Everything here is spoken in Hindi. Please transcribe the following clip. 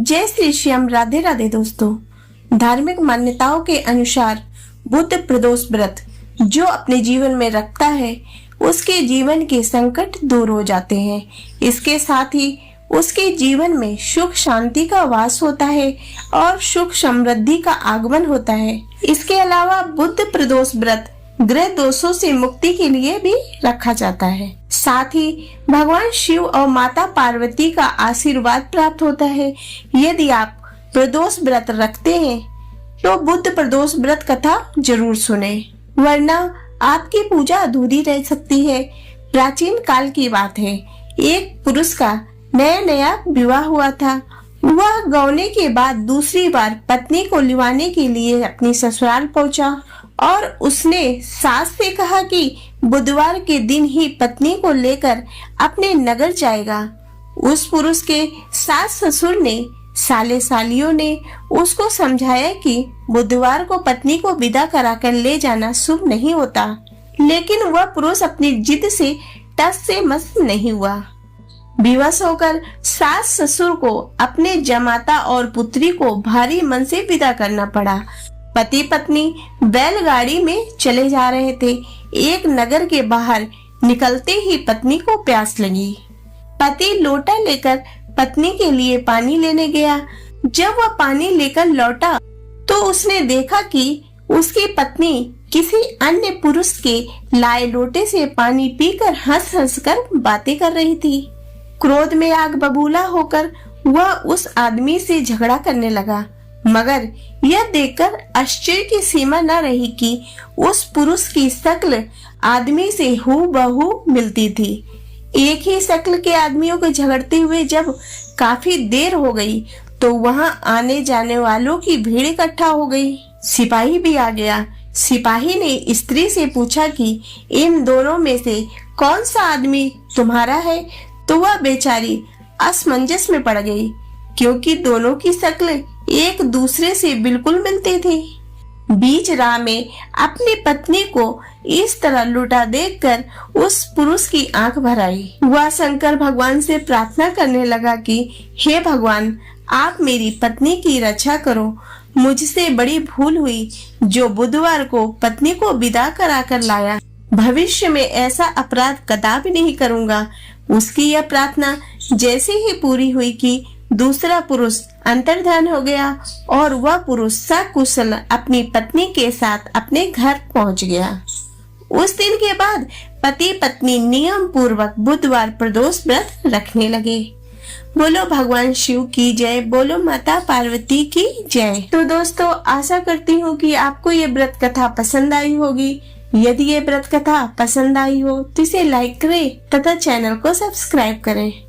जय श्री श्याम। राधे राधे दोस्तों। धार्मिक मान्यताओं के अनुसार बुध प्रदोष व्रत जो अपने जीवन में रखता है उसके जीवन के संकट दूर हो जाते हैं। इसके साथ ही उसके जीवन में सुख शांति का वास होता है और सुख समृद्धि का आगमन होता है। इसके अलावा बुध प्रदोष व्रत ग्रह दोषों से मुक्ति के लिए भी रखा जाता है। साथ ही भगवान शिव और माता पार्वती का आशीर्वाद प्राप्त होता है। यदि आप प्रदोष व्रत रखते हैं तो बुध प्रदोष व्रत कथा जरूर सुने, वरना आपकी पूजा अधूरी रह सकती है। प्राचीन काल की बात है, एक पुरुष का नया नया विवाह हुआ था। वह गौने के बाद दूसरी बार पत्नी को लिवाने के लिए अपनी ससुराल पहुंचा और उसने सास से कहा कि बुधवार के दिन ही पत्नी को लेकर अपने नगर जाएगा। उस पुरुष के सास ससुर ने साले सालियों ने उसको समझाया कि बुधवार को पत्नी को विदा कराकर ले जाना शुभ नहीं होता, लेकिन वह पुरुष अपनी जिद से टस से मस नहीं हुआ। विवश होकर सास ससुर को अपने जमाता और पुत्री को भारी मन से विदा करना पड़ा। पति पत्नी बैलगाड़ी में चले जा रहे थे। एक नगर के बाहर निकलते ही पत्नी को प्यास लगी। पति लोटा लेकर पत्नी के लिए पानी लेने गया। जब वह पानी लेकर लौटा तो उसने देखा कि उसकी पत्नी किसी अन्य पुरुष के लाए लोटे से पानी पीकर हंस हंस कर बातें कर रही थी। क्रोध में आग बबूला होकर वह उस आदमी से झगड़ा करने लगा, मगर यह देखकर आश्चर्य की सीमा न रही कि उस पुरुष की शक्ल आदमी से हूबहू मिलती थी। एक ही शक्ल के आदमियों को झगड़ते हुए जब काफी देर हो गई तो वहां आने जाने वालों की भीड़ इकट्ठा हो गई। सिपाही भी आ गया। सिपाही ने स्त्री से पूछा कि इन दोनों में से कौन सा आदमी तुम्हारा है, तो वह बेचारी असमंजस में पड़ गई, क्योंकि दोनों की शक्ल एक दूसरे से बिल्कुल मिलती थी। बीच राह में अपनी पत्नी को इस तरह लुटा देखकर उस पुरुष की आंख भर आई। वह शंकर भगवान से प्रार्थना करने लगा कि हे भगवान, आप मेरी पत्नी की रक्षा करो। मुझसे बड़ी भूल हुई जो बुधवार को पत्नी को विदा कराकर लाया। भविष्य में ऐसा अपराध कदापि नहीं करूंगा। उसकी यह प्रार्थना जैसे ही पूरी हुई कि दूसरा पुरुष अंतर्धान हो गया और वह पुरुष सकुशल अपनी पत्नी के साथ अपने घर पहुंच गया। उस दिन के बाद पति पत्नी नियम पूर्वक बुधवार प्रदोष व्रत रखने लगे। बोलो भगवान शिव की जय, बोलो माता पार्वती की जय। तो दोस्तों, आशा करती हूँ कि आपको ये व्रत कथा पसंद आई होगी। यदि ये व्रत कथा पसंद आई हो तो इसे लाइक करें तथा चैनल को सब्सक्राइब करें।